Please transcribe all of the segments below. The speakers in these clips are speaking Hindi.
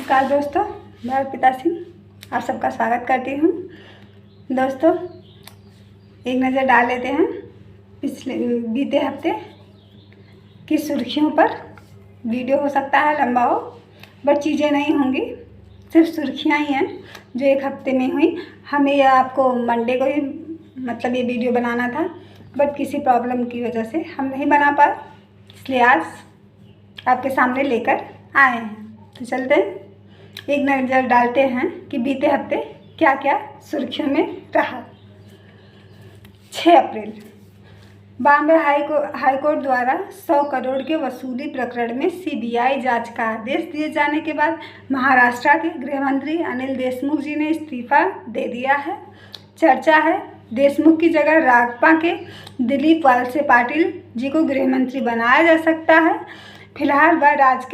नमस्कार दोस्तों, मैं अर्पिता सिंह आप सबका स्वागत करती हूँ। दोस्तों, एक नज़र डाल लेते हैं बीते हफ्ते की सुर्खियों पर। वीडियो हो सकता है लंबा हो, बट चीज़ें नहीं होंगी, सिर्फ सुर्खियाँ ही हैं जो एक हफ्ते में हुई। हमें यह आपको मंडे को ही ये वीडियो बनाना था, बट किसी प्रॉब्लम की वजह से हम नहीं बना पाए, इसलिए आज आपके सामने लेकर आए हैं। तो चलते हैं, एक नज़र डालते हैं कि बीते हफ्ते क्या क्या सुर्खियों में रहा। 6 अप्रैल बॉम्बे हाईकोर्ट द्वारा 100 करोड़ के वसूली प्रकरण में सीबीआई जांच का आदेश दिए जाने के बाद महाराष्ट्र के गृह मंत्री अनिल देशमुख जी ने इस्तीफा दे दिया है। चर्चा है देशमुख की जगह रागपा के दिलीप वालसे पाटिल जी को गृह मंत्री बनाया जा सकता है। फिलहाल वह राज्य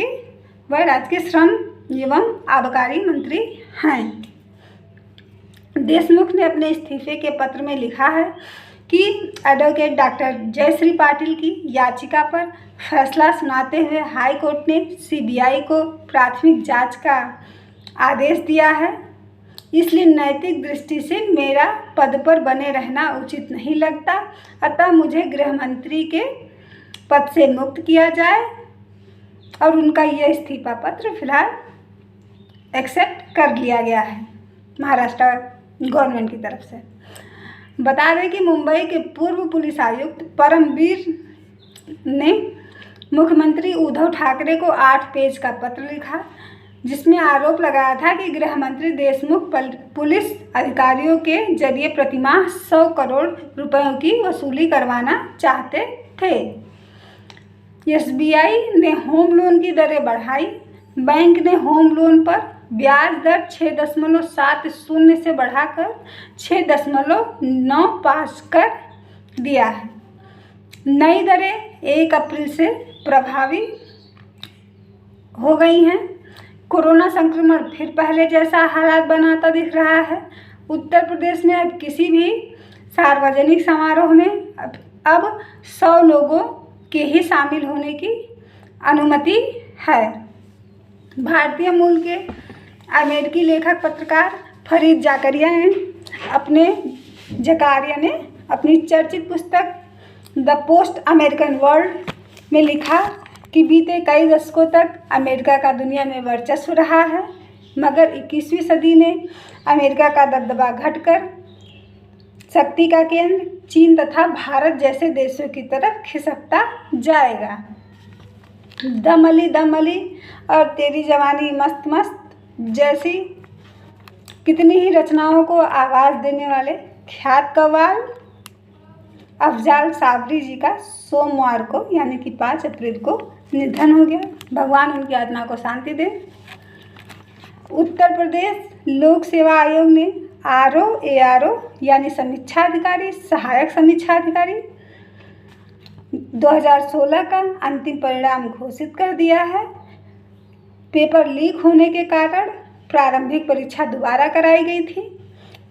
के श्रम एवं आबकारी मंत्री हैं। देशमुख ने अपने इस्तीफे के पत्र में लिखा है कि एडवोकेट डॉक्टर जयश्री पाटिल की याचिका पर फैसला सुनाते हुए हाई कोर्ट ने सीबीआई को प्राथमिक जांच का आदेश दिया है, इसलिए नैतिक दृष्टि से मेरा पद पर बने रहना उचित नहीं लगता, अतः मुझे गृह मंत्री के पद से मुक्त किया जाए। और उनका यह इस्तीफा पत्र फिलहाल एक्सेप्ट कर लिया गया है महाराष्ट्र गवर्नमेंट की तरफ से। बता दें कि मुंबई के पूर्व पुलिस आयुक्त परमवीर ने मुख्यमंत्री उद्धव ठाकरे को 8 पेज का पत्र लिखा, जिसमें आरोप लगाया था कि गृह मंत्री देशमुख पुलिस अधिकारियों के जरिए प्रतिमाह 100 करोड़ रुपयों की वसूली करवाना चाहते थे। एसबीआई ने होम लोन की दरें बढ़ाई। बैंक ने होम लोन पर ब्याज दर 6.70 से बढ़ाकर 6.95 कर दिया है। नई दरें 1 अप्रैल से प्रभावी हो गई हैं। कोरोना संक्रमण फिर पहले जैसा हालात बनाता दिख रहा है। उत्तर प्रदेश में अब किसी भी सार्वजनिक समारोह में अब 100 लोगों के ही शामिल होने की अनुमति है। भारतीय मूल के अमेरिकी लेखक पत्रकार फरीद ज़कारिया ने अपनी चर्चित पुस्तक द पोस्ट अमेरिकन वर्ल्ड में लिखा कि बीते कई दशकों तक अमेरिका का दुनिया में वर्चस्व रहा है, मगर 21वीं सदी में अमेरिका का दबदबा घटकर शक्ति का केंद्र चीन तथा भारत जैसे देशों की तरफ खिसकता जाएगा। दम अली और तेरी जवानी मस्त मस्त जैसी कितनी ही रचनाओं को आवाज़ देने वाले ख्यात कव्वाल अफजाल साबरी जी का सोमवार को यानी कि 5 अप्रैल को निधन हो गया। भगवान उनकी आत्मा को शांति दे। उत्तर प्रदेश लोक सेवा आयोग ने ARO यानी समीक्षा अधिकारी, सहायक समीक्षा अधिकारी 2016 का अंतिम परिणाम घोषित कर दिया है। पेपर लीक होने के कारण प्रारंभिक परीक्षा दोबारा कराई गई थी।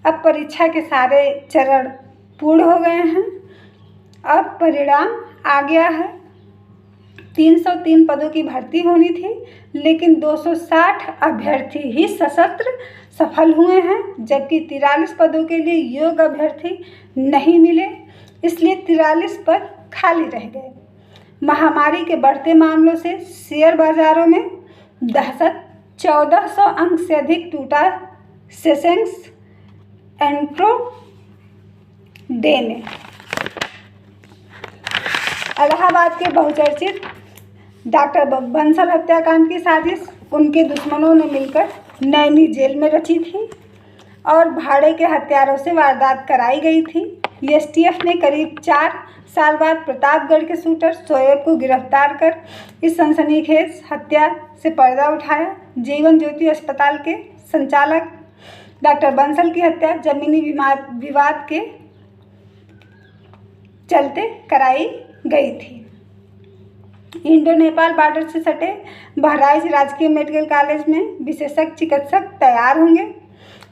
अब परीक्षा के सारे चरण पूर्ण हो गए हैं। अब परिणाम आ गया है। 303 पदों की भर्ती होनी थी, लेकिन 260 अभ्यर्थी ही सफल हुए हैं, जबकि 43 पदों के लिए योग्य अभ्यर्थी नहीं मिले, इसलिए 43 पद खाली रह गए। महामारी के बढ़ते मामलों से शेयर बाजारों में दहशत। 1400 अंक से अधिक टूटा सेंसेक्स इंट्राडे में। इलाहाबाद के बहुचर्चित डॉक्टर बंसल हत्याकांड की साजिश उनके दुश्मनों ने मिलकर नैनी जेल में रची थी और भाड़े के हथियारों से वारदात कराई गई थी। एसटीएफ ने करीब 4 साल बाद प्रतापगढ़ के शूटर शोएब को गिरफ्तार कर इस सनसनीखेज हत्या से पर्दा उठाया। जीवन ज्योति अस्पताल के संचालक डॉक्टर बंसल की हत्या जमीनी विवाद के चलते कराई गई थी। इंडो नेपाल बॉर्डर से सटे बहराइच राजकीय मेडिकल कॉलेज में विशेषज्ञ चिकित्सक तैयार होंगे।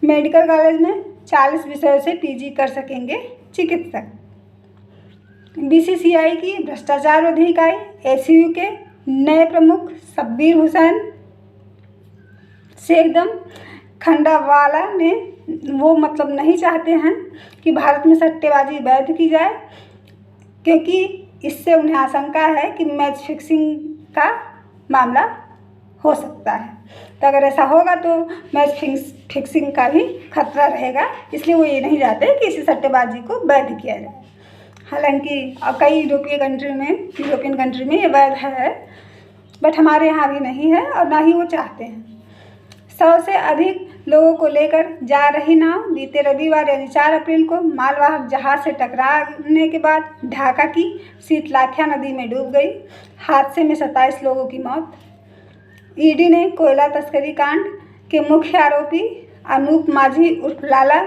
मेडिकल कॉलेज में 40 विषयों से पीजी कर सकेंगे चिकित्सक। बीसीसीआई की भ्रष्टाचार रोधी इकाई एसीयू के नए प्रमुख शब्बीर हुसैन से एकदम खंडावाला ने वो मतलब नहीं चाहते हैं कि भारत में सट्टेबाजी वैध की जाए, क्योंकि इससे उन्हें आशंका है कि मैच फिक्सिंग का मामला हो सकता है। तो अगर ऐसा होगा तो मैच फिक्सिंग का भी खतरा रहेगा, इसलिए वो ये नहीं चाहते कि इसी सट्टेबाजी को वैध किया जाए। हालांकि कई यूरोपियन कंट्री में ये वैध है, बट हमारे यहाँ भी नहीं है और ना ही वो चाहते हैं। 100 से अधिक लोगों को लेकर जा रही नाव बीते रविवार यानी 4 अप्रैल को मालवाहक जहाज से टकराने के बाद ढाका की शीतलाख्या नदी में डूब गई। हादसे में 27 लोगों की मौत। ईडी ने कोयला तस्करी कांड के मुख्य आरोपी अनूप माझी उर्फ लाला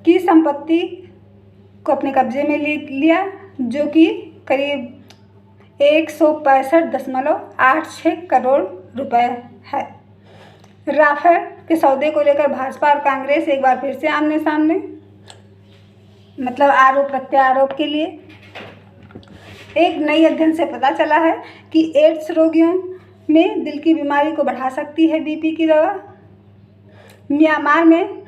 की संपत्ति को अपने कब्जे में ले लिया, जो कि करीब 165.86 करोड़ रुपए है। राफेल के सौदे को लेकर भाजपा और कांग्रेस एक बार फिर से आमने सामने, मतलब आरोप प्रत्यारोप के लिए। एक नई अध्ययन से पता चला है कि एड्स रोगियों में दिल की बीमारी को बढ़ा सकती है बीपी की दवा। म्यांमार में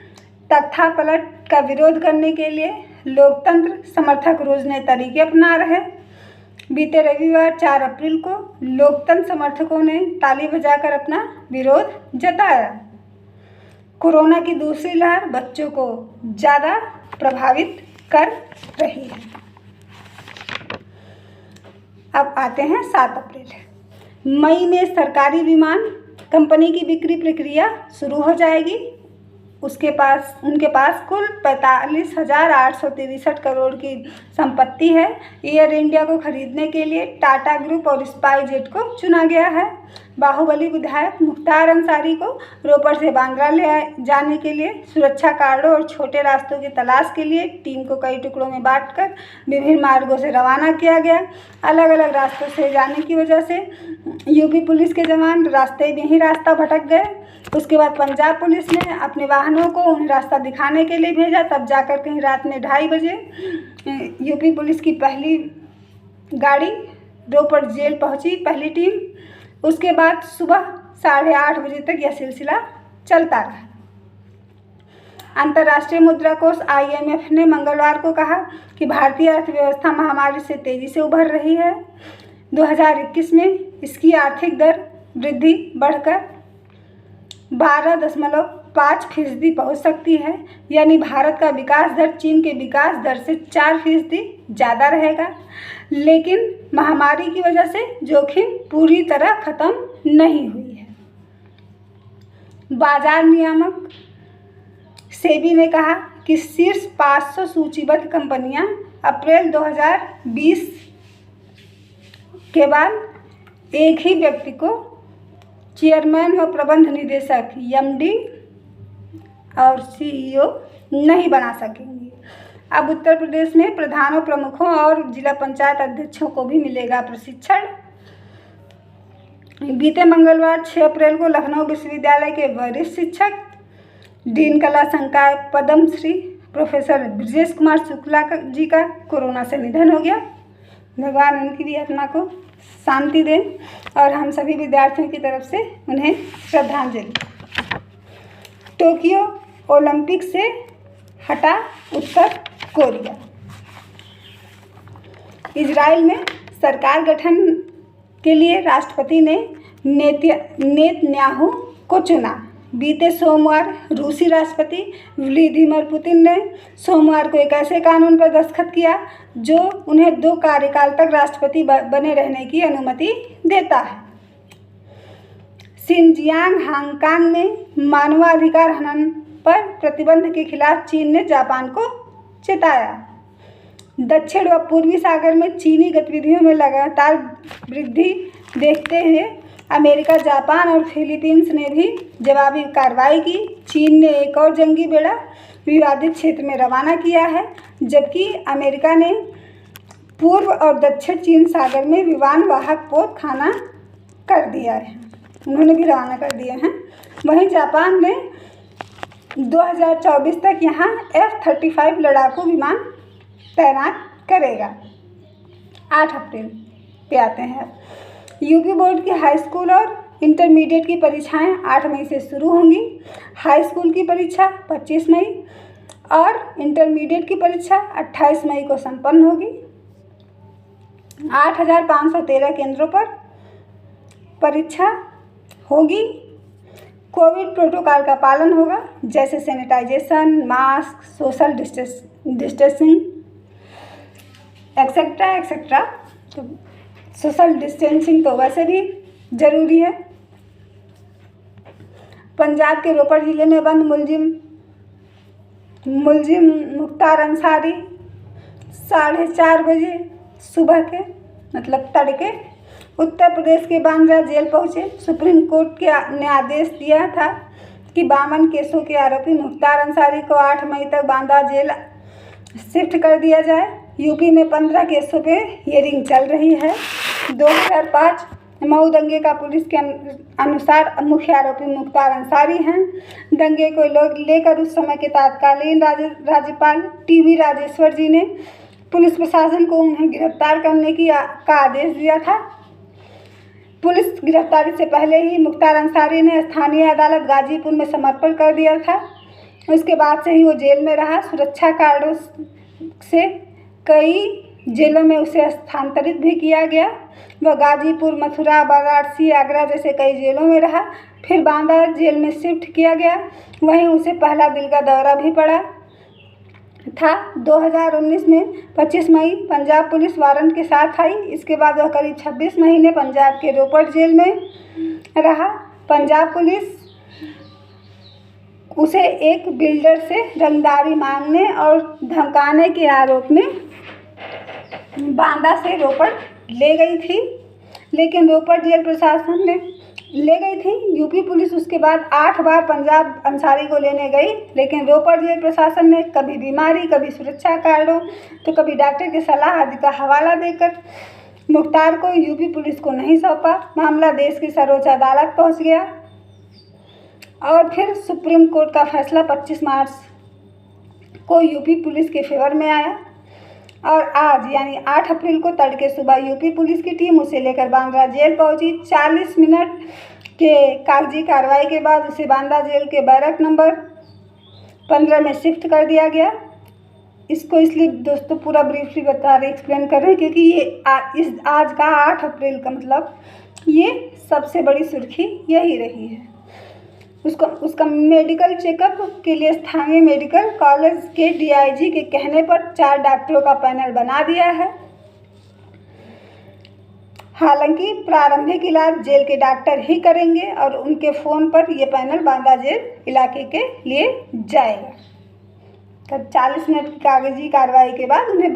तख्तापलट का विरोध करने के लिए लोकतंत्र समर्थक रोज नए तरीके अपना रहे। बीते रविवार 4 अप्रैल को लोकतंत्र समर्थकों ने ताली बजाकर अपना विरोध जताया। कोरोना की दूसरी लहर बच्चों को ज़्यादा प्रभावित कर रही है। अब आते हैं 7 अप्रैल। मई में सरकारी विमान कंपनी की बिक्री प्रक्रिया शुरू हो जाएगी। उनके पास कुल 45,863 करोड़ की संपत्ति है। एयर इंडिया को खरीदने के लिए टाटा ग्रुप और स्पाइसजेट को चुना गया है। बाहुबली विधायक मुख्तार अंसारी को रोपड़ से बांद्रा ले जाने के लिए सुरक्षा कार्डों और छोटे रास्तों की तलाश के लिए टीम को कई टुकड़ों में बांटकर विभिन्न मार्गों से रवाना किया गया। अलग अलग रास्तों से जाने की वजह से यूपी पुलिस के जवान रास्ते में ही रास्ता भटक गए। उसके बाद पंजाब पुलिस ने अपने वाहनों को उन्हें रास्ता दिखाने के लिए भेजा। तब जाकर कहीं रात में 2:30 बजे यूपी पुलिस की पहली गाड़ी रोपड़ जेल पहुंची, पहली टीम। उसके बाद सुबह 8:30 बजे तक यह सिलसिला चलता रहा। अंतर्राष्ट्रीय मुद्रा कोष IMF ने मंगलवार को कहा कि भारतीय अर्थव्यवस्था महामारी से तेजी से उभर रही है। 2021 में इसकी आर्थिक दर वृद्धि बढ़कर 12.5% पहुँच सकती है, यानी भारत का विकास दर चीन के विकास दर से 4% ज़्यादा रहेगा। लेकिन महामारी की वजह से जोखिम पूरी तरह खत्म नहीं हुई है। बाजार नियामक सेबी ने कहा कि शीर्ष 500 सूचीबद्ध कंपनियां अप्रैल 2020 के बाद एक ही व्यक्ति को चेयरमैन व प्रबंध निदेशक MD और CEO नहीं बना सकेंगे। अब उत्तर प्रदेश में प्रधानों, प्रमुखों और जिला पंचायत अध्यक्षों को भी मिलेगा प्रशिक्षण। बीते मंगलवार 6 अप्रैल को लखनऊ विश्वविद्यालय के वरिष्ठ शिक्षक डीन कला संकाय पद्मश्री प्रोफेसर ब्रजेश कुमार शुक्ला जी का कोरोना से निधन हो गया। भगवान उनकी भी आत्मा को शांति दें और हम सभी विद्यार्थियों की तरफ से उन्हें श्रद्धांजलि। टोक्यो ओलंपिक से हटा उत्तर कोरिया। इजराइल में सरकार गठन के लिए राष्ट्रपति ने नेतन्याहू को चुना। बीते सोमवार रूसी राष्ट्रपति व्लादिमीर पुतिन ने सोमवार को एक ऐसे कानून पर दस्तखत किया जो उन्हें 2 कार्यकाल तक राष्ट्रपति बने रहने की अनुमति देता है। शिनजियांग हांगकांग में मानवाधिकार हनन पर प्रतिबंध के खिलाफ चीन ने जापान को चेताया। दक्षिण व पूर्वी सागर में चीनी गतिविधियों में लगातार वृद्धि देखते हुए अमेरिका, जापान और फिलीपींस ने भी जवाबी कार्रवाई की। चीन ने एक और जंगी बेड़ा विवादित क्षेत्र में रवाना किया है, जबकि अमेरिका ने पूर्व और दक्षिण चीन सागर में विमान वाहक पोत खाना कर दिया है, उन्होंने भी रवाना कर दिए हैं। वहीं जापान ने 2024 तक यहाँ F-35 लड़ाकू विमान तैनात करेगा। 8 अप्रैल पे आते हैं। यूपी बोर्ड की हाई स्कूल और इंटरमीडिएट की परीक्षाएं 8 मई से शुरू होंगी। हाई स्कूल की परीक्षा 25 मई और इंटरमीडिएट की परीक्षा 28 मई को संपन्न होगी। 8,513 केंद्रों पर परीक्षा होगी। कोविड प्रोटोकॉल का पालन होगा, जैसे sanitisation, mask, social distancing etcetera etcetera. तो सोशल डिस्टेंसिंग तो वैसे भी ज़रूरी है। पंजाब के रोपड़ ज़िले में बंद मुलजिम मुख्तार अंसारी 4:30 बजे सुबह के मतलब तड़के उत्तर प्रदेश के बांद्रा जेल पहुंचे। सुप्रीम कोर्ट ने आदेश दिया था कि 52 केसों के आरोपी मुख्तार अंसारी को 8 मई तक बांद्रा जेल शिफ्ट कर दिया जाए। यूपी में 15 केसों पे हियरिंग चल रही है। 2005 मऊ दंगे का पुलिस के अनुसार मुख्य आरोपी मुख्तार अंसारी हैं। दंगे को लेकर उस समय के तत्कालीन राज्यपाल टीवी राजेश्वर जी ने पुलिस प्रशासन को उन्हें गिरफ्तार करने का आदेश दिया था। पुलिस गिरफ्तारी से पहले ही मुख्तार अंसारी ने स्थानीय अदालत गाजीपुर में समर्पण कर दिया था। उसके बाद से ही वो जेल में रहा। सुरक्षा कारणों से कई जेलों में उसे स्थानांतरित भी किया गया। वह गाजीपुर, मथुरा, वाराणसी, आगरा जैसे कई जेलों में रहा। फिर बांदा जेल में शिफ्ट किया गया। वहीं उसे पहला दिल का दौरा भी पड़ा था। 2019 में 25 मई पंजाब पुलिस वारंट के साथ आई। इसके बाद वह करीब 26 महीने पंजाब के रोपड़ जेल में रहा। पंजाब पुलिस उसे एक बिल्डर से रंगदारी मांगने और धमकाने के आरोप में बांदा से रोपड़ ले गई थी, लेकिन रोपड़ जेल प्रशासन ने ले गई थी। यूपी पुलिस उसके बाद 8 बार पंजाब अंसारी को लेने गई, लेकिन रोपड़ जेल प्रशासन ने कभी बीमारी, कभी सुरक्षा कारणों तो कभी डॉक्टर की सलाह आदि का हवाला देकर मुख्तार को यूपी पुलिस को नहीं सौंपा। मामला देश की सर्वोच्च अदालत पहुंच गया और फिर सुप्रीम कोर्ट का फैसला 25 मार्च को यूपी पुलिस के फेवर में आया और आज यानी 8 अप्रैल को तड़के सुबह यूपी पुलिस की टीम उसे लेकर बांद्रा जेल पहुंची। 40 मिनट के कागजी कार्रवाई के बाद उसे बांद्रा जेल के बैरक नंबर 15 में शिफ्ट कर दिया गया। इसको इसलिए दोस्तों पूरा ब्रीफली बता रहे एक्सप्लेन कर रहे हैं क्योंकि ये आज का 8 अप्रैल का मतलब ये सबसे बड़ी सुर्खी यही रही है। उसका मेडिकल चेकअप के लिए स्थानीय मेडिकल कॉलेज के डीआईजी के कहने पर 4 डॉक्टरों का पैनल बना दिया है। हालांकि प्रारंभिक इलाज जेल के डॉक्टर ही करेंगे और उनके फ़ोन पर यह पैनल बांदा जेल इलाके के लिए जाएगा। तब 40 मिनट की कागजी कार्रवाई के बाद उन्हें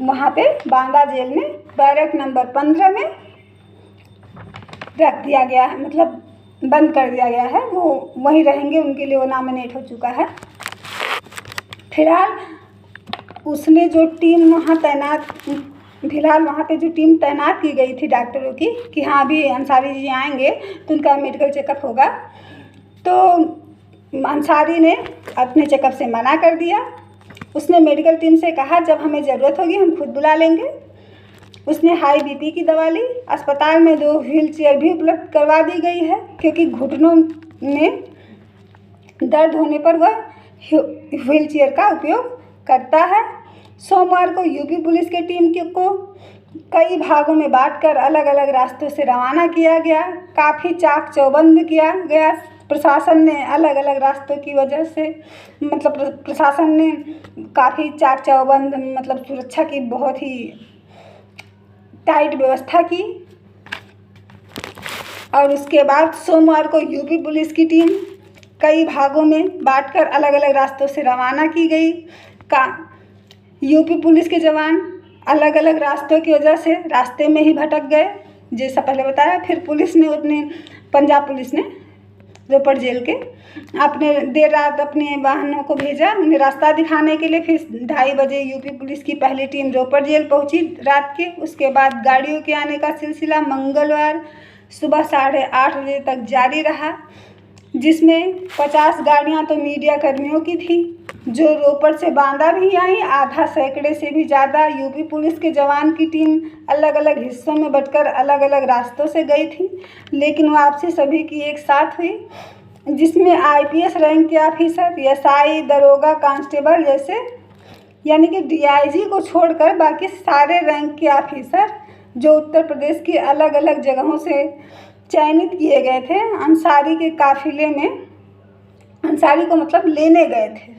वहाँ पे बांदा जेल में बैरक नंबर 15 में रख दिया गया है, मतलब बंद कर दिया गया है। वो वहीं रहेंगे, उनके लिए वो नॉमिनेट हो चुका है। फिलहाल उसने जो टीम वहाँ पे जो टीम तैनात की गई थी डॉक्टरों की कि हाँ अभी अंसारी जी आएंगे तो उनका मेडिकल चेकअप होगा, तो अंसारी ने अपने चेकअप से मना कर दिया। उसने मेडिकल टीम से कहा जब हमें ज़रूरत होगी हम खुद बुला लेंगे। उसने हाई बीपी की दवा ली। अस्पताल में 2 व्हील चेयर भी उपलब्ध करवा दी गई है क्योंकि घुटनों में दर्द होने पर वह व्हील चेयर का उपयोग करता है। सोमवार को यूपी पुलिस की टीम को कई भागों में बांटकर अलग अलग रास्तों से रवाना किया गया। काफ़ी चाक चौबंद किया गया। प्रशासन ने अलग अलग रास्तों की वजह से मतलब प्रशासन ने काफ़ी चाक चौबंद मतलब सुरक्षा की बहुत ही टाइट व्यवस्था की। और उसके बाद सोमवार को यूपी पुलिस की टीम कई भागों में बांटकर अलग अलग रास्तों से रवाना की गई। यूपी पुलिस के जवान अलग अलग रास्तों की वजह से रास्ते में ही भटक गए, जैसा पहले बताया। फिर पंजाब पुलिस ने रोपड़ जेल के देर रात अपने वाहनों को भेजा उन्हें रास्ता दिखाने के लिए। फिर 2:30 बजे यूपी पुलिस की पहली टीम रोपड़ जेल पहुंची रात के। उसके बाद गाड़ियों के आने का सिलसिला मंगलवार सुबह 8:30 बजे तक जारी रहा। जिसमें 50 गाड़ियां तो मीडिया कर्मियों की थी, जो रोपड़ से बांदा भी आई। आधा सैकड़े से भी ज़्यादा यूपी पुलिस के जवान की टीम अलग अलग हिस्सों में बंटकर अलग अलग रास्तों से गई थी, लेकिन वापसी सभी की एक साथ हुई, जिसमें आईपीएस रैंक के ऑफिसर, एसआई, दरोगा, कांस्टेबल जैसे, यानी कि डीआईजी को छोड़कर बाकी सारे रैंक के ऑफिसर जो उत्तर प्रदेश की अलग अलग जगहों से चयनित किए गए थे, अंसारी के काफिले में, अंसारी को मतलब लेने गए थे।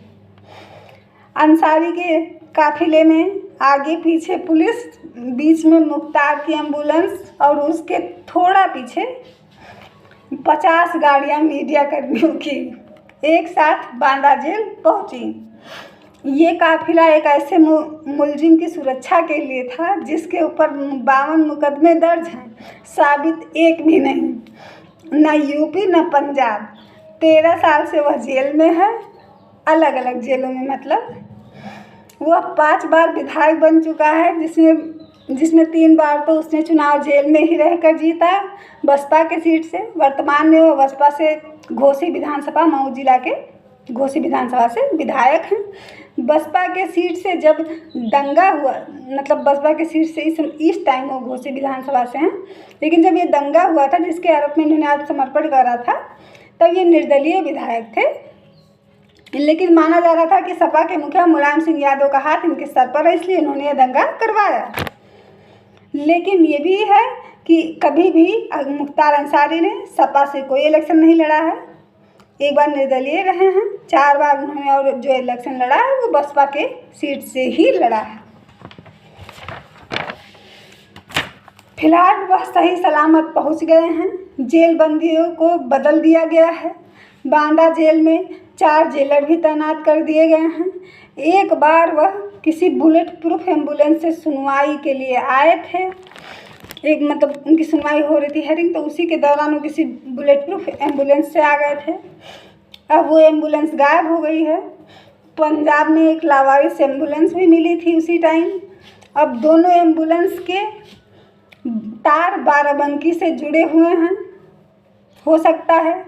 अंसारी के काफिले में आगे पीछे पुलिस, बीच में मुख्तार की एम्बुलेंस और उसके थोड़ा पीछे 50 गाड़ियां मीडिया कर्मियों की एक साथ बांदा जेल पहुंची। ये काफिला एक ऐसे मुलजिम की सुरक्षा के लिए था जिसके ऊपर 52 मुकदमे दर्ज हैं, साबित एक भी नहीं, न यूपी न पंजाब। 13 साल से वह जेल में है, अलग अलग जेलों में, मतलब वह 5 बार विधायक बन चुका है, जिसमें 3 बार तो उसने चुनाव जेल में ही रहकर जीता, बसपा के सीट से। वर्तमान में वह बसपा से घोसी विधानसभा, मऊ जिला के घोसी विधानसभा से विधायक हैं। बसपा के सीट से जब दंगा हुआ, मतलब बसपा के सीट से इस टाइम वो घोसी विधानसभा से हैं, लेकिन जब ये दंगा हुआ था जिसके आरोप में इन्होंने आत्मसमर्पण करा था, तब ये निर्दलीय विधायक थे, लेकिन माना जा रहा था कि सपा के मुखिया मुलायम सिंह यादव का हाथ इनके सर पर है, इसलिए इन्होंने ये दंगा करवाया। लेकिन ये भी है कि कभी भी मुख्तार अंसारी ने सपा से कोई इलेक्शन नहीं लड़ा है, एक बार निर्दलीय रहे हैं, 4 बार उन्होंने और जो इलेक्शन लड़ा है वो बसपा के सीट से ही लड़ा है। फिलहाल वह सही सलामत पहुंच गए हैं, जेल बंदियों को बदल दिया गया है, बांदा जेल में 4 जेलर भी तैनात कर दिए गए हैं। एक बार वह किसी बुलेट प्रूफ एम्बुलेंस से सुनवाई के लिए आए थे, एक मतलब उनकी सुनवाई हो रही थी हेयरिंग, तो उसी के दौरान वो किसी बुलेट प्रूफ एम्बुलेंस से आ गए थे। अब वो एम्बुलेंस गायब हो गई है। पंजाब में एक लावारिस एम्बुलेंस भी मिली थी उसी टाइम। अब दोनों एम्बुलेंस के तार बाराबंकी से जुड़े हुए हैं, हो सकता है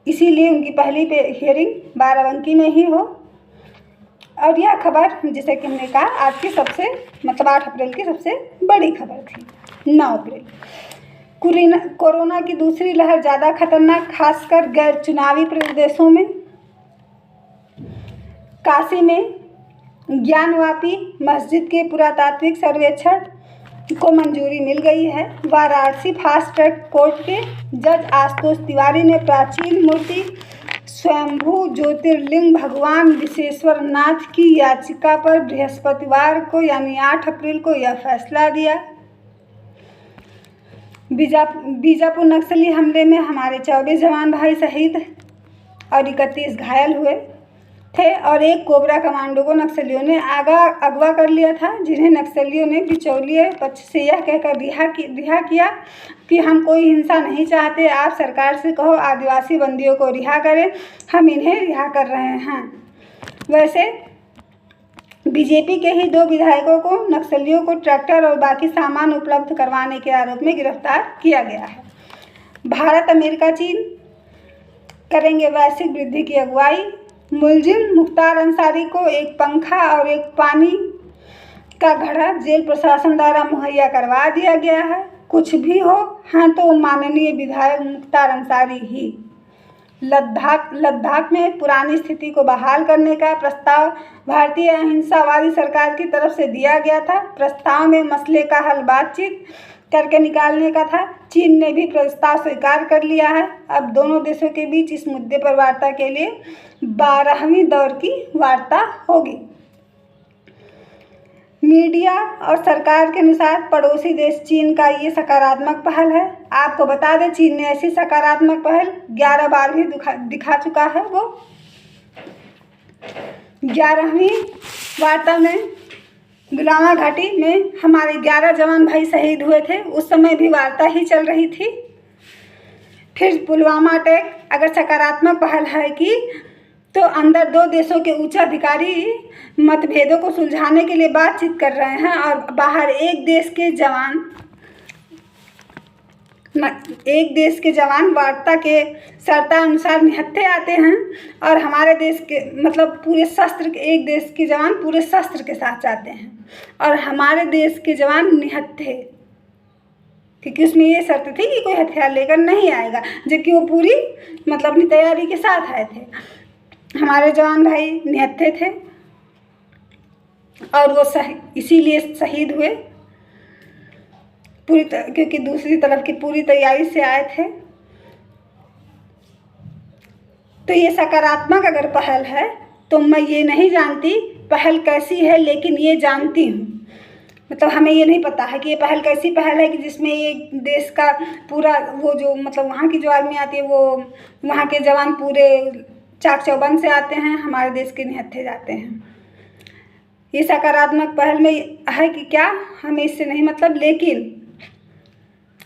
इसीलिए उनकी पहली हियरिंग बाराबंकी में ही हो। और यह खबर, जैसे कि हमने कहा, आज की सबसे मतलब 8 अप्रैल की सबसे बड़ी खबर थी। 9 अप्रैल कोरोना की दूसरी लहर ज़्यादा खतरनाक, खासकर गैर चुनावी प्रदेशों में। काशी में ज्ञानवापी मस्जिद के पुरातात्विक सर्वेक्षण को मंजूरी मिल गई है। वाराणसी फास्ट ट्रैक कोर्ट के जज आशुतोष तिवारी ने प्राचीन मूर्ति स्वयंभू ज्योतिर्लिंग भगवान विश्वेश्वर नाथ की याचिका पर बृहस्पतिवार को यानी 8 अप्रैल को यह फैसला दिया। बीजापुर नक्सली हमले में हमारे 24 जवान भाई शहीद और 31 घायल हुए थे और एक कोबरा कमांडो को नक्सलियों ने अगवा कर लिया था, जिन्हें नक्सलियों ने बिचौलिए पक्ष से यह कहकर रिहा किया कि हम कोई हिंसा नहीं चाहते, आप सरकार से कहो आदिवासी बंदियों को रिहा करें, हम इन्हें रिहा कर रहे हैं। वैसे बीजेपी के ही 2 विधायकों को नक्सलियों को ट्रैक्टर और बाकी सामान उपलब्ध करवाने के आरोप में गिरफ्तार किया गया है। भारत, अमेरिका, चीन करेंगे वैश्विक वृद्धि की अगुवाई। मुलजिम मुख्तार अंसारी को एक पंखा और एक पानी का घड़ा जेल प्रशासन द्वारा मुहैया करवा दिया गया है। कुछ भी हो, हाँ तो माननीय विधायक मुख्तार अंसारी ही। लद्दाख में पुरानी स्थिति को बहाल करने का प्रस्ताव भारतीय अहिंसावादी सरकार की तरफ से दिया गया था। प्रस्ताव में मसले का हल बातचीत करके निकालने का था। चीन ने भी प्रस्ताव स्वीकार कर लिया है। अब दोनों देशों के बीच इस मुद्दे पर वार्ता के लिए 12वीं दौर की वार्ता होगी। मीडिया और सरकार के अनुसार पड़ोसी देश चीन का ये सकारात्मक पहल है। आपको बता दें, चीन ने ऐसी सकारात्मक पहल 11 बार भी दिखा चुका है। वो 11वीं वार्ता में गुलामा घाटी में हमारे 11 जवान भाई शहीद हुए थे, उस समय भी वार्ता ही चल रही थी। फिर पुलवामा अटैक अगर सकारात्मक पहल है कि तो अंदर 2 देशों के उच्च अधिकारी मतभेदों को सुलझाने के लिए बातचीत कर रहे हैं और बाहर एक देश के जवान एक देश के जवान वार्ता के शर्ता अनुसार निहत्थे आते हैं और हमारे देश के मतलब पूरे शस्त्र के, एक देश के जवान पूरे शस्त्र के साथ जाते हैं और हमारे देश के जवान निहत्थे, क्योंकि उसमें ये शर्त थी कि कोई हथियार लेकर नहीं आएगा, जबकि वो पूरी मतलब अपनी तैयारी के साथ आए थे। हमारे जवान भाई निहत्थे थे और वो इसीलिए शहीद हुए क्योंकि दूसरी तरफ की पूरी तैयारी से आए थे। तो ये सकारात्मक अगर पहल है तो मैं ये नहीं जानती पहल कैसी है, लेकिन ये जानती हूँ, मतलब हमें ये नहीं पता है कि ये पहल कैसी पहल है कि जिसमें ये देश का पूरा वो जो मतलब वहाँ की जो आर्मी आती है वो वहाँ के जवान पूरे चाक चौबंद से आते हैं, हमारे देश के निहत्थे जाते हैं। ये सकारात्मक पहल में है कि क्या, हमें इससे नहीं मतलब, लेकिन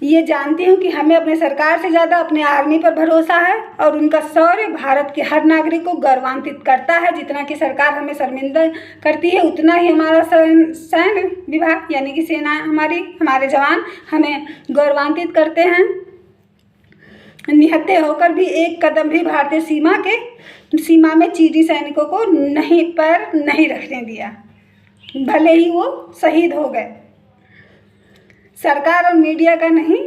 ये जानती हूँ कि हमें अपने सरकार से ज़्यादा अपने आर्मी पर भरोसा है और उनका शौर्य भारत के हर नागरिक को गौरवान्वित करता है। जितना कि सरकार हमें शर्मिंदा करती है उतना ही हमारा सैन्य विभाग यानी कि सेना हमारे जवान हमें गौरवान्वित करते हैं। निहत्थे होकर भी एक कदम भी भारतीय सीमा में चीनी सैनिकों को पैर नहीं रखने दिया, भले ही वो शहीद हो गए। सरकार और मीडिया का नहीं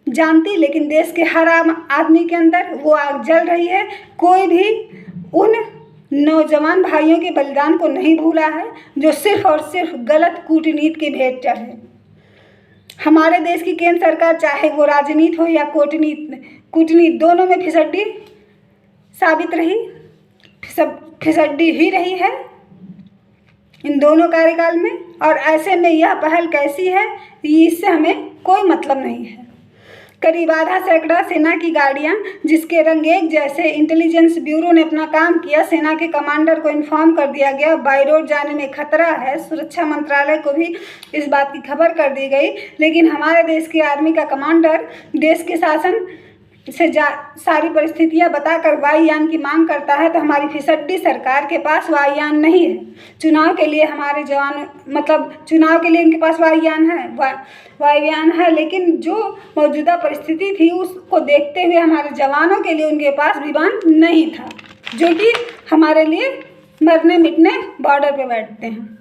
जानती, लेकिन देश के हर आम आदमी के अंदर वो आग जल रही है। कोई भी उन नौजवान भाइयों के बलिदान को नहीं भूला है जो सिर्फ और सिर्फ गलत कूटनीति के भेंट चढ़े। हमारे देश की केंद्र सरकार चाहे वो राजनीति हो या कूटनीति दोनों में फिसड्डी साबित रही, फिसड्डी ही रही है इन दोनों कार्यकाल में। और ऐसे में यह पहल कैसी है इससे हमें कोई मतलब नहीं है। करीब आधा सैकड़ा सेना की गाड़ियां जिसके रंग एक जैसे, इंटेलिजेंस ब्यूरो ने अपना काम किया, सेना के कमांडर को इन्फॉर्म कर दिया गया बाई रोड जाने में खतरा है, सुरक्षा मंत्रालय को भी इस बात की खबर कर दी गई, लेकिन हमारे देश की आर्मी का कमांडर देश के शासन से सारी परिस्थितियां बताकर वायुयान की मांग करता है। तो हमारी फिसड्डी सरकार के पास वायुयान नहीं है। चुनाव के लिए हमारे जवान चुनाव के लिए उनके पास वायुयान है, लेकिन जो मौजूदा परिस्थिति थी उसको देखते हुए हमारे जवानों के लिए उनके पास विमान नहीं था, जो कि हमारे लिए मरने मिटने बॉर्डर पे बैठते हैं।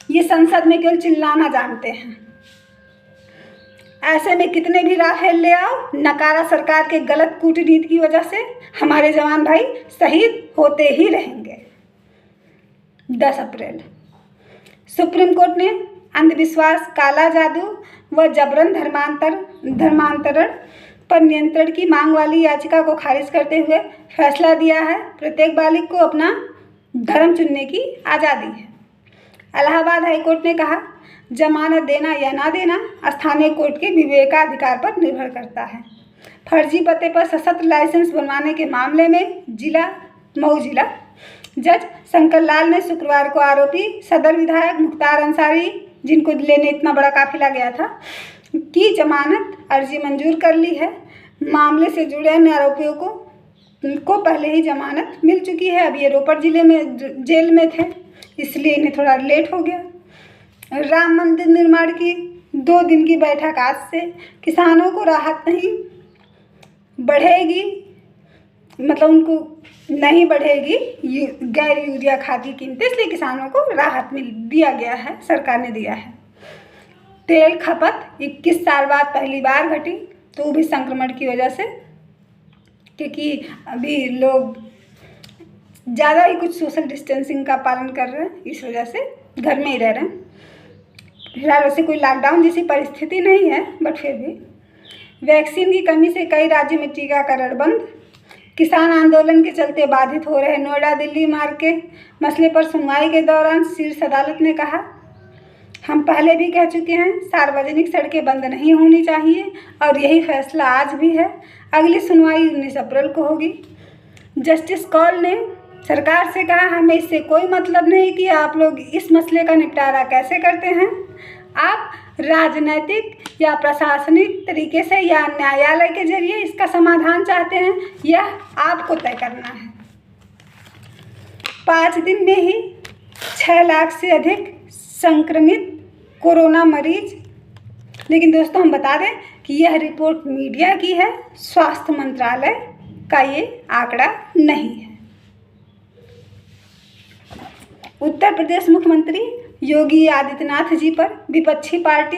ये संसद में केवल चिल्लाना जानते हैं। ऐसे में कितने भी राफेल ले आओ, नकारा सरकार के गलत कूटनीति की वजह से हमारे जवान भाई शहीद होते ही रहेंगे। 10 अप्रैल सुप्रीम कोर्ट ने अंधविश्वास, काला जादू व जबरन धर्मांतरण पर नियंत्रण की मांग वाली याचिका को खारिज करते हुए फैसला दिया है। प्रत्येक बालिग को अपना धर्म चुनने की आज़ादी है। इलाहाबाद हाईकोर्ट ने कहा, जमानत देना या ना देना स्थानीय कोर्ट के विवेकाधिकार पर निर्भर करता है। फर्जी पते पर सशस्त्र लाइसेंस बनवाने के मामले में मऊ जिला जज शंकर लाल ने शुक्रवार को आरोपी सदर विधायक मुख्तार अंसारी, जिनको लेने इतना बड़ा काफिला गया था, की जमानत अर्जी मंजूर कर ली है। मामले से जुड़े अन्य आरोपियों को पहले ही जमानत मिल चुकी है। अब ये रोपड़ जिले में जेल में थे, इसलिए इन्हें थोड़ा लेट हो गया। राम मंदिर निर्माण की 2 दिन की बैठक आज से, किसानों को राहत नहीं बढ़ेगी, मतलब उनको नहीं बढ़ेगी गैर यूरिया खाद की कीमतें, इसलिए किसानों को राहत दिया गया है, सरकार ने दिया है। तेल खपत 21 साल बाद पहली बार घटी, तो भी संक्रमण की वजह से, क्योंकि अभी लोग ज़्यादा ही कुछ सोशल डिस्टेंसिंग का पालन कर रहे हैं, इस वजह से घर में ही रह रहे हैं। फिलहाल वैसे कोई लॉकडाउन जैसी परिस्थिति नहीं है, बट फिर भी वैक्सीन की कमी से कई राज्यों में टीकाकरण बंद। किसान आंदोलन के चलते बाधित हो रहे नोएडा दिल्ली मार्ग के मसले पर सुनवाई के दौरान शीर्ष अदालत ने कहा, हम पहले भी कह चुके हैं, सार्वजनिक सड़कें बंद नहीं होनी चाहिए और यही फैसला आज भी है। अगली सुनवाई 19 अप्रैल को होगी। जस्टिस कौल ने सरकार से कहा, हमें इससे कोई मतलब नहीं कि आप लोग इस मसले का निपटारा कैसे करते हैं, आप राजनैतिक या प्रशासनिक तरीके से या न्यायालय के जरिए इसका समाधान चाहते हैं, यह आपको तय करना है। 5 दिन में ही 6 लाख से अधिक संक्रमित कोरोना मरीज। लेकिन दोस्तों हम बता दें कि यह रिपोर्ट मीडिया की है, स्वास्थ्य मंत्रालय का ये आंकड़ा नहीं है। उत्तर प्रदेश मुख्यमंत्री योगी आदित्यनाथ जी पर विपक्षी पार्टी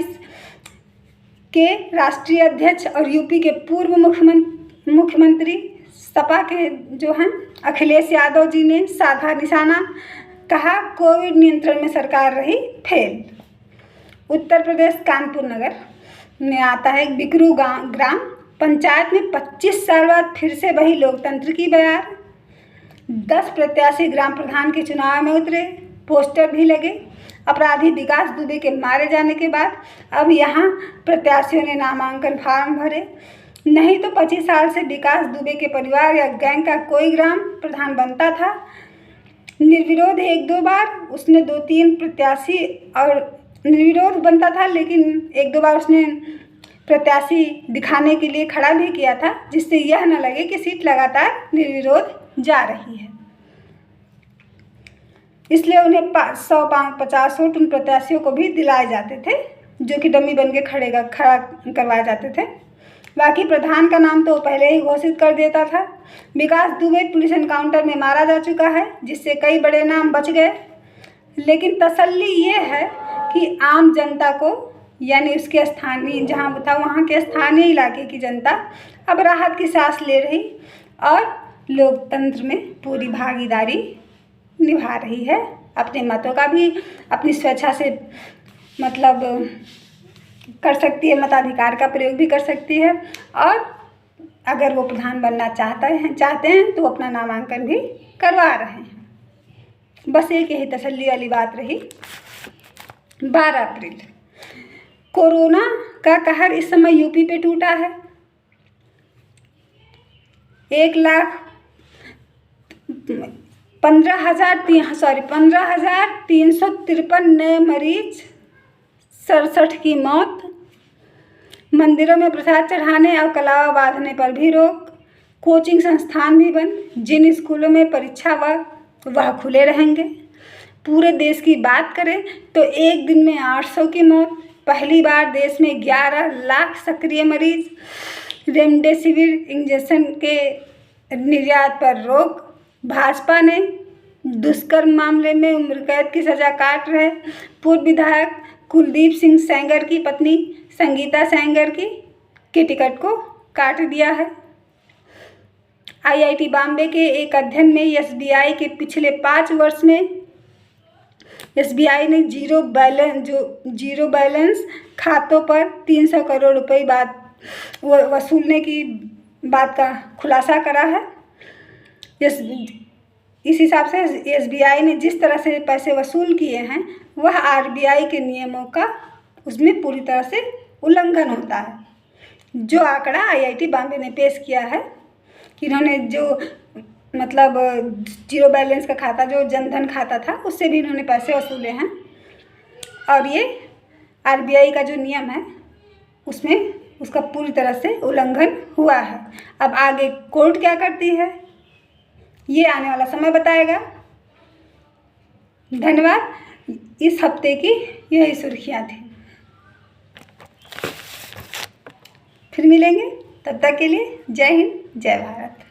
के राष्ट्रीय अध्यक्ष और यूपी के पूर्व मुख्यमंत्री सपा के जो हैं अखिलेश यादव जी ने साधा निशाना, कहा कोविड नियंत्रण में सरकार रही फेल। उत्तर प्रदेश कानपुर नगर में आता है बिकरू ग्राम पंचायत में 25 साल बाद फिर से वही लोकतंत्र की बयार। 10 प्रत्याशी ग्राम प्रधान के चुनाव में उतरे, पोस्टर भी लगे। अपराधी विकास दुबे के मारे जाने के बाद अब यहाँ प्रत्याशियों ने नामांकन फार्म भरे। नहीं तो 25 साल से विकास दुबे के परिवार या गैंग का कोई ग्राम प्रधान बनता था। निर्विरोध 1-2 बार उसने 2-3 प्रत्याशी और निर्विरोध बनता था, लेकिन 1-2 बार उसने प्रत्याशी दिखाने के लिए खड़ा भी किया था, जिससे यह न लगे कि सीट लगातार निर्विरोध जा रही है। इसलिए उन्हें 100-50 वोट उन प्रत्याशियों को भी दिलाए जाते थे, जो कि डमी बन के खड़ा करवाए जाते थे। बाकी प्रधान का नाम तो पहले ही घोषित कर देता था। विकास दुबे पुलिस एनकाउंटर में मारा जा चुका है, जिससे कई बड़े नाम बच गए। लेकिन तसल्ली ये है कि आम जनता को, यानी उसके स्थानीय जहाँ था वहाँ के स्थानीय इलाके की जनता अब राहत की सांस ले रही और लोकतंत्र में पूरी भागीदारी निभा रही है। अपने मतों का भी अपनी स्वेच्छा से मतलब कर सकती है, मताधिकार का प्रयोग भी कर सकती है, और अगर वो प्रधान बनना चाहते हैं तो अपना नामांकन भी करवा रहे हैं। बस एक यही तसल्ली वाली बात रही। 12 अप्रैल कोरोना का कहर इस समय यूपी पे टूटा है। 15,353 नए मरीज, 67 की मौत। मंदिरों में प्रसाद चढ़ाने और कलावा बांधने पर भी रोक। कोचिंग संस्थान भी बंद। जिन स्कूलों में परीक्षा वह खुले रहेंगे। पूरे देश की बात करें तो एक दिन में 800 की मौत। पहली बार देश में 11 लाख सक्रिय मरीज। रेमडेसिविर इंजेक्शन के निर्यात पर रोक। भाजपा ने दुष्कर्म मामले में उम्र कैद की सजा काट रहे पूर्व विधायक कुलदीप सिंह सेंगर की पत्नी संगीता सेंगर के टिकट को काट दिया है। IIT बॉम्बे के एक अध्ययन में SBI के पिछले 5 वर्ष में SBI ने जीरो बैलेंस खातों पर 300 करोड़ रुपए वसूलने की बात का खुलासा करा है। इस हिसाब से SBI ने जिस तरह से पैसे वसूल किए हैं वह RBI के नियमों का उसमें पूरी तरह से उल्लंघन होता है। जो आंकड़ा IIT बॉम्बे ने पेश किया है कि इन्होंने जो मतलब जीरो बैलेंस का खाता, जो जनधन खाता था, उससे भी इन्होंने पैसे वसूले हैं, और ये RBI का जो नियम है उसमें उसका पूरी तरह से उल्लंघन हुआ है। अब आगे कोर्ट क्या करती है ये आने वाला समय बताएगा। धन्यवाद। इस हफ्ते की यही सुर्खियाँ थी। फिर मिलेंगे, तब तक के लिए जय हिंद, जय भारत।